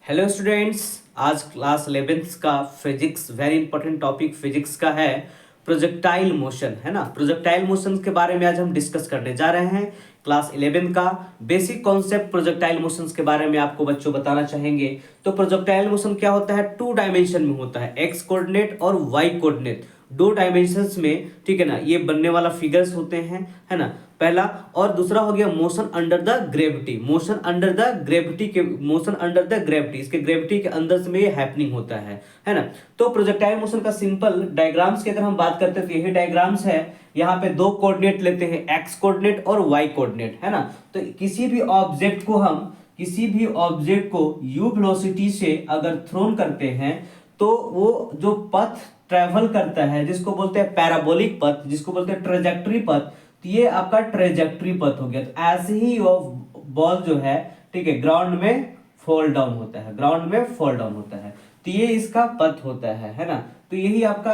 Hello students. आज class 11th का physics very important topic physics का है प्रोजेक्टाइल मोशन, है ना। प्रोजेक्टाइल मोशन के बारे में आज हम डिस्कस करने जा रहे हैं। क्लास 11 का बेसिक कॉन्सेप्ट प्रोजेक्टाइल मोशंस के बारे में आपको बच्चों बताना चाहेंगे। तो प्रोजेक्टाइल मोशन क्या होता है, टू डायमेंशन में होता है, एक्स कोऑर्डिनेट और वाई कोऑर्डिनेट, दो डायमेंशंस में, ठीक है ना। ये बनने वाला फिगर्स होते हैं, है ना, पहला। और दूसरा हो गया motion under the gravity, motion under the gravity के, मोशन अंडर द ग्रेविटी, इसके ग्रेविटी के अंदर से में ये हैपनिंग होता है ना। तो प्रोजेक्टाइल मोशन का सिंपल डायग्राम्स की अगर हम बात करते हैं तो यही डायग्राम्स है। यहाँ पे दो कोऑर्डिनेट लेते हैं, एक्स कोऑर्डिनेट और वाई कोऑर्डिनेट, है ना। तो किसी भी ऑब्जेक्ट को यू वेलोसिटी से अगर थ्रोन करते हैं तो वो जो पथ ट्रेवल करता है, जिसको बोलते हैं पैराबोलिक पथ, जिसको बोलते हैं ट्रेजेक्टरी पथ, तो ये आपका ट्रेजेक्टरी पथ हो गया। तो ऐसे ही वो बॉल जो है, ठीक है, ग्राउंड में फॉल डाउन होता है, ग्राउंड में फॉल डाउन होता है। तो ये इसका पथ होता है ना। तो यही आपका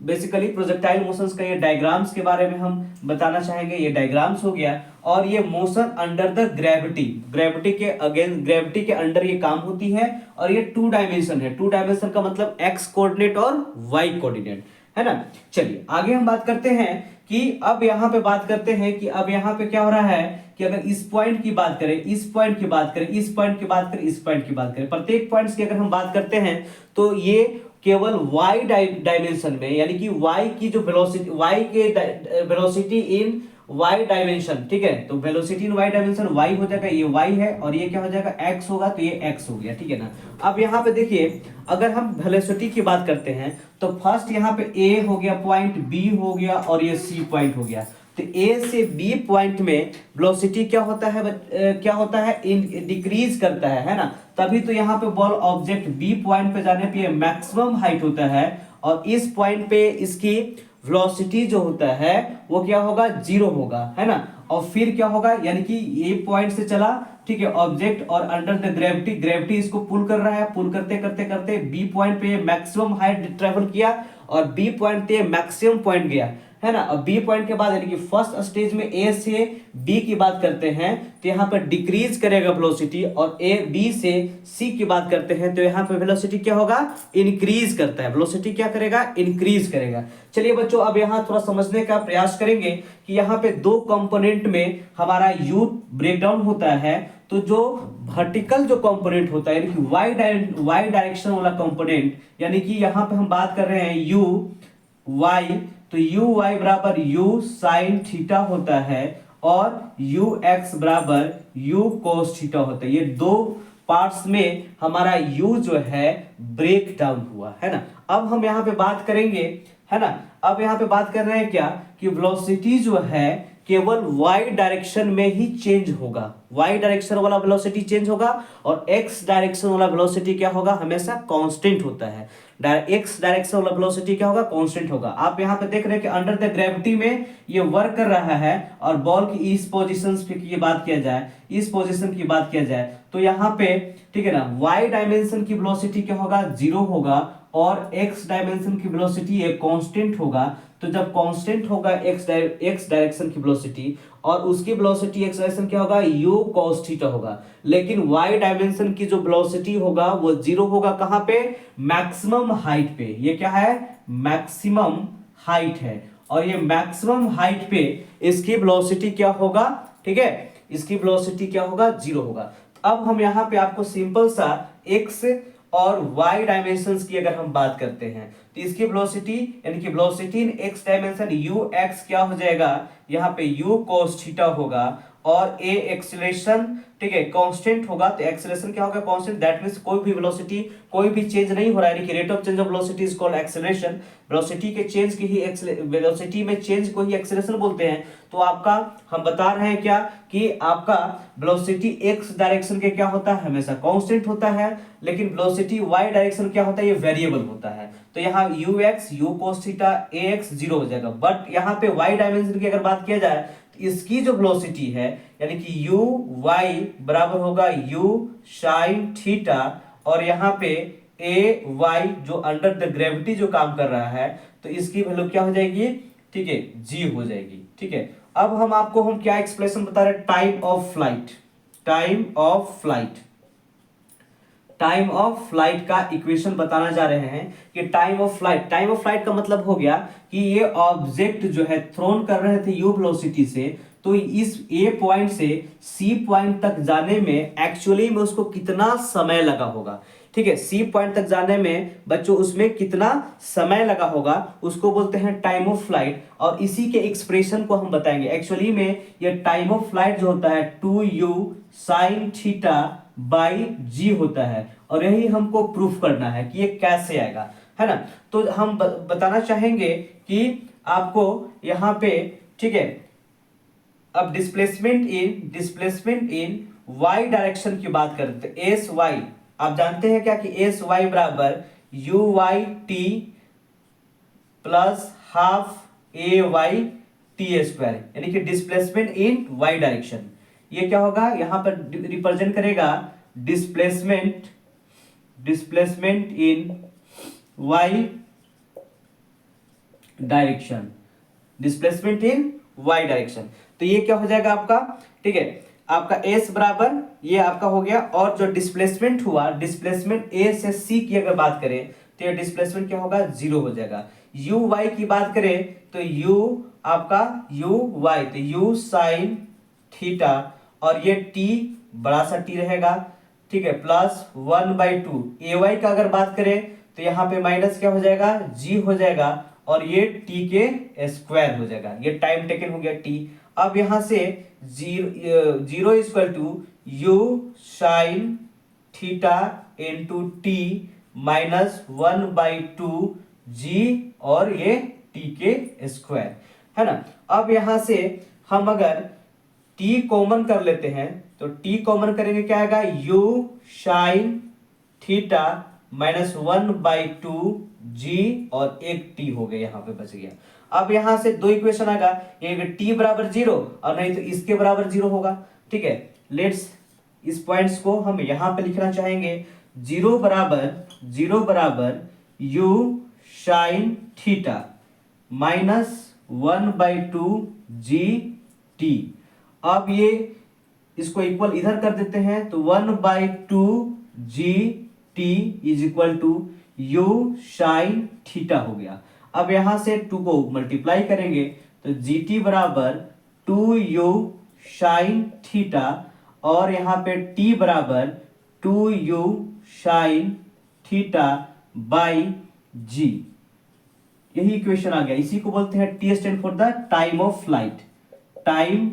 बेसिकली प्रोजेक्टाइल मोशंस का ये डायग्राम्स के बारे में हम बताना चाहेंगे। ये डायग्राम्स हो गया। और ये motion under the gravity, gravity के अगेंस्ट, ग्रेविटी के अंडर ये काम होती है। और ये टू डायमेंशन है, टू डायमेंशन का मतलब एक्स कोऑर्डिनेट और वाई कोऑर्डिनेट, है ना। चलिए आगे हम बात करते हैं कि अब यहाँ पे बात करते हैं कि अब यहाँ पे क्या हो रहा है कि अगर इस पॉइंट की बात करें, इस पॉइंट की बात करें, इस पॉइंट की बात करें, इस पॉइंट की बात करें, प्रत्येक पॉइंट्स की अगर हम बात करते हैं तो ये केवल y डायमेंशन में, यानी कि y की जो वेलोसिटी, y के वेलोसिटी इन y डायमेंशन, ठीक है। तो वेलोसिटी इन y डायमेंशन y हो जाएगा, ये y है, और ये क्या हो जाएगा, x होगा, तो ये x हो गया, ठीक है ना। अब यहाँ पे देखिए, अगर हम वेलोसिटी की बात करते हैं तो फर्स्ट यहाँ पे a हो गया पॉइंट, b हो गया, और ये c पॉइंट हो गया। तो A से B पॉइंट में वेलोसिटी क्या होता है, क्या होता है, डिक्रीज करता है ना। तभी तो यहाँ पे बॉल ऑब्जेक्ट B पॉइंट पे जाने पे मैक्सिमम हाइट होता है, और इस पॉइंट पे इसकी वेलोसिटी जो होता है वो क्या होगा, जीरो होगा, है ना। और फिर क्या होगा, यानी कि ये पॉइंट से चला, ठीक है, ऑब्जेक्ट, और अंडर द ग्रेविटी, ग्रेविटी इसको पुल कर रहा है, पुल करते करते करते बी पॉइंट पे मैक्सिमम हाइट ट्रेवल किया, और बी पॉइंट पे मैक्सिमम पॉइंट गया, है ना। अब बी पॉइंट के बाद यानी कि फर्स्ट स्टेज में ए से बी की बात करते हैं तो यहाँ पर डिक्रीज करेगा वेलोसिटी, और ए बी से सी की बात करते हैं तो यहाँ पे वेलोसिटी क्या होगा, इंक्रीज करता है, वेलोसिटी क्या करेगा, इंक्रीज करेगा। चलिए बच्चों, अब यहाँ थोड़ा समझने का प्रयास करेंगे कि यहाँ पे दो कंपोनेंट में हमारा यू ब्रेकडाउन होता है। तो जो वर्टिकल जो कंपोनेंट होता है, यानी कि वाई डायरेक्शन वाला कंपोनेंट, यानी कि यहाँ पे हम बात कर रहे हैं यू वाई, तो यू वाई बराबर यू साइन थीटा होता है, और यू एक्स बराबर यू कोस थीटा होता है। ये दो पार्ट्स में हमारा यू जो है ब्रेक डाउन हुआ, है ना। अब हम यहाँ पे बात करेंगे, है ना, अब यहाँ पे बात कर रहे हैं क्या कि वेलोसिटी जो है केवल y डायरेक्शन में ही चेंज होगा, y डायरेक्शन वाला वेलोसिटी चेंज होगा, और x डायरेक्शन वाला वेलोसिटी क्या होगा, हमेशा कांस्टेंट होता है। x डायरेक्शन वाला वेलोसिटी क्या होगा, कांस्टेंट होगा। आप यहाँ पे देख रहे हैं कि अंडर द ग्रेविटी में ये वर्क कर रहा है, और बॉल की इस पोजीशन पे की बात किया जाए, इस पोजीशन की बात किया जाए तो यहाँ पे, ठीक है ना, y डायमेंशन की वेलोसिटी क्या होगा, जीरो होगा, और x डायमेंशन की वेलोसिटी एक कांस्टेंट होगा। तो जब कांस्टेंट होगा x डायरेक्शन की वेलोसिटी, और उसकी वेलोसिटी x डायरेक्शन क्या होगा, u cos थीटा होगा। लेकिन y डायमेंशन की जो वेलोसिटी होगा वो जीरो होगा, कहां पे, मैक्सिमम हाइट पे। ये क्या है, मैक्सिमम हाइट है, और ये मैक्सिमम हाइट पे इसकी वेलोसिटी क्या होगा, ठीक है, इसकी वेलोसिटी क्या होगा, जीरो होगा। अब हम यहाँ पे आपको सिंपल सा x और y डायमेंशंस की अगर हम बात करते हैं तो इसकी वेलोसिटी, यानी कि वेलोसिटी इन x डायमेंशन u x क्या हो जाएगा, यहाँ पे u cos थीटा होगा, और a एक्सीलरेशन, ठीक है, कांस्टेंट होगा। तो एक्सीलरेशन क्या होगा, कांस्टेंट, दैट मींस कोई भी वेलोसिटी, कोई भी चेंज नहीं हो रहा है, यानी कि rate of change of velocity is called acceleration. Velocity के चेंज की ही वेलोसिटी में चेंज को ही एक्सीलरेशन बोलते हैं। तो आपका हम बता रहे हैं क्या कि आपका वेलोसिटी x डायरेक्शन के क्या होता है, हमेशा कांस्टेंट होता है, लेकिन वेलोसिटी y डायरेक्शन क्या होता है, ये वेरिएबल होता है। तो यहाँ ux u cos theta ax zero हो जाएगा। बट यहाँ पे y डायमेंशन की अगर बात किया जाए तो इसकी जो वेलोसिटी है, यानी कि u y बराबर होगा u sin थीटा, और यहाँ पे a y जो अंडर द ग्रेविटी जो काम कर रहा है, तो इसकी वैल्यू क्या हो जाएगी, ठीक है, g हो जाएगी, ठीक है। अब हम क्या एक्सप्रेशन बता रहे हैं, time of flight, time of flight, time of flight का इक्वेशन बताना जा रहे हैं कि टाइम ऑफ फ्लाइट का मतलब हो गया कि ये ऑब्जेक्ट जो है थ्रोन कर रहे थे यू वेलोसिटी से, तो इस ए पॉइंट से सी पॉइंट तक जाने में एक्चुअली में उसको कितना समय लगा होगा। ठीक है, सी पॉइंट तक जाने में बच्चों उसमें कितना समय लगा होगा उसको बोलते हैं टाइम ऑफ फ्लाइट। और इसी के एक्सप्रेशन को हम बताएंगे। एक्चुअली में ये टाइम ऑफ फ्लाइट जो होता है 2u sin थीटा बाई जी होता है, और यही हमको प्रूफ करना है कि ये कैसे आएगा, है ना। तो हम बताना चाहेंगे कि आपको यहाँ पे, ठीक है, अब डिस्प्लेसमेंट इन वाई डायरेक्शन की बात करते हैं। एस वाई आप जानते हैं क्या कि एस वाई बराबर U Y T plus half A Y T square, यानी कि डिस्प्लेसमेंट इन वाई डायरेक्शन। ये क्या होगा, यहां पर रिप्रेजेंट करेगा displacement in Y direction, displacement in Y direction. तो ये क्या हो जाएगा आपका, ठीक है, आपका एस बराबर ये आपका हो गया, और जो डिस्प्लेसमेंट हुआ, डिस्प्लेसमेंट ए से सी की अगर बात करें तो ये डिस्प्लेसमेंट क्या होगा, जीरो हो जाएगा। यू वाई की बात करें तो यू आपका यू वाई, तो यू साइन थीटा, और ये टी बड़ा सा टी रहेगा, ठीक है, प्लस 1/2। ए वाई का अगर बात करें तो यहाँ पे माइनस क्या हो जाएगा, जी हो जाएगा, और ये टी के स्क्वायर हो जाएगा। ये टाइम टेकन हो गया टी। अब यहां से zero equal to U sine theta into T minus 1/2 G, और ये टी के स्क्वायर, है ना। अब यहां से हम अगर टी कॉमन कर लेते हैं तो टी कॉमन करेंगे क्या आएगा, you sine theta minus 1/2 G, और एक टी हो गया, यहां पे बच गया। अब यहां से दो इक्वेशन आएगा, एक टी बराबर जीरो और नहीं तो इसके बराबर जीरो होगा। ठीक है, लेट्स इस पॉइंट्स को हम यहां पे लिखना चाहेंगे। जीरो बराबर you sine theta minus 1/2 G T. अब ये इसको इक्वल इधर कर देते हैं तो 1/2 G T is equal to U sine theta हो गया। अब यहां से 2 को मल्टीप्लाई करेंगे तो जी टी बराबर 2u साइन थीटा, और यहां पे t बराबर 2u साइन थीटा बाई जी। यही इक्वेशन आ गया। इसी को बोलते हैं T stand for the time of flight, time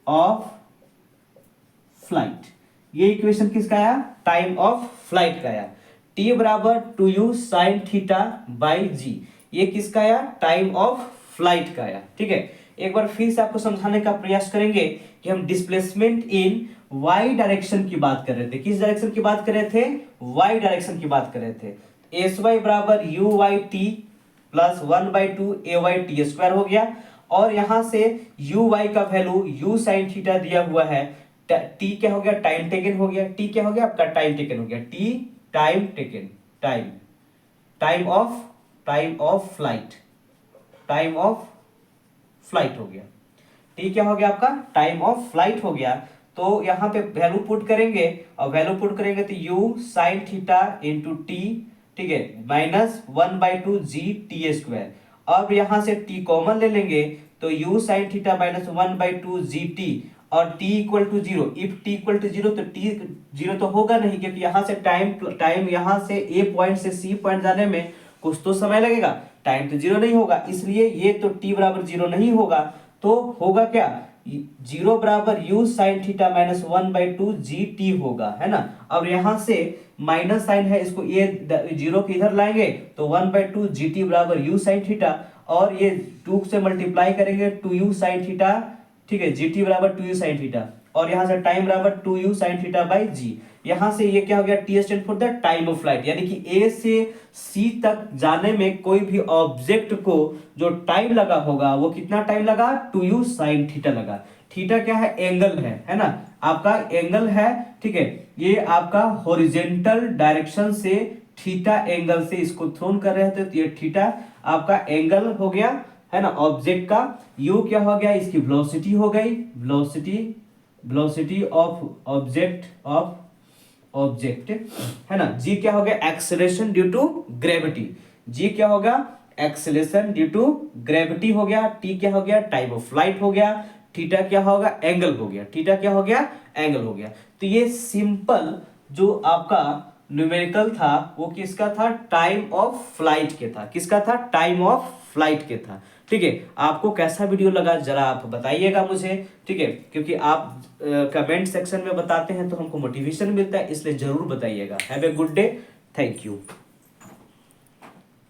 of flight. ये इक्वेशन किसका आया, टाइम ऑफ फ्लाइट का आया। टी बराबर 2u साइन थीटा बाई जी, ये किसका आया, टाइम ऑफ फ्लाइट का आया। ठीक है, एक बार फिर से आपको समझाने का प्रयास करेंगे कि हम डिस्प्लेसमेंट इन वाई डायरेक्शन की बात कर रहे थे। किस डायरेक्शन की बात कर रहे थे, वाई डायरेक्शन की बात कर रहे थे। एस वाई बराबर U Y T plus 1/2 A Y T square हो गया, और यहां से यू वाई का वैल्यू यू साइन थीटा दिया हुआ है। टी क्या हो गया, टाइम टेकन हो गया। टी क्या हो गया आपका, टाइम टेकन हो गया। T time taken, time of flight हो गया। टी क्या हो गया आपका, टाइम ऑफ फ्लाइट हो गया। तो यहां पे वैल्यू पुट करेंगे, और वैल्यू पुट करेंगे तो U sine theta into T, ठीक है, माइनस 1/2 जी टी स्क्वायर। अब यहां से टी कॉमन ले लेंगे तो U sine theta minus 1/2 G T, और t equal to zero. If t equal to zero तो t जीरो तो होगा नहीं, क्योंकि यहां से टाइम यहां से a पॉइंट से c पॉइंट जाने में कुछ तो समय लगेगा, टाइम तो जीरो नहीं होगा, इसलिए ये तो t बराबर जीरो नहीं होगा। तो होगा क्या, जीरो बराबर you sine theta minus 1/2 G T होगा, है ना। अब यहां से माइनस साइन है, इसको ये जीरो के इधर लाएंगे तो 1/2 जी टी बराबर यू साइन थीटा, और ये 2 से मल्टीप्लाई करेंगे 2u साइन थीटा, ठीक है, जी टी बराबर 2u साइन थीटा, और यहां से टाइम बराबर 2u साइन थीटा बाई जी। यहां से ये क्या हो गया, T stand for the time of flight, यानी कि ए से सी तक जाने में कोई भी ऑब्जेक्ट को जो टाइम लगा होगा वो कितना टाइम लगा, 2u साइन थीटा लगा। थीटा क्या है, एंगल है ना, आपका एंगल है। ठीक है, ये आपका हॉरिजॉन्टल डायरेक्शन से थीटा एंगल से इसको थ्रोन कर रहे थे, तो ये थीटा आपका एंगल हो गया, है ना, ऑब्जेक्ट का। यू क्या हो गया, इसकी वेलोसिटी हो गई, velocity of object of object, है ना। जी क्या हो गया, एक्सेलरेशन ड्यू टू ग्रेविटी, जी क्या होगा, एक्सेलरेशन ड्यू टू ग्रेविटी हो गया। टी क्या हो गया, टाइम ऑफ फ्लाइट हो गया। थीटा क्या होगा, एंगल हो गया। थीटा क्या हो गया, एंगल हो गया। तो ये सिंपल जो आपका न्यूमेरिकल था वो किसका था, टाइम ऑफ फ्लाइट के था। किसका था, टाइम ऑफ फ्लाइट के था। ठीक है, आपको कैसा वीडियो लगा जरा आप बताइएगा मुझे। ठीक है, क्योंकि आप कमेंट सेक्शन में बताते हैं तो हमको मोटिवेशन मिलता है, इसलिए जरूर बताइएगा। Have a good day, thank you.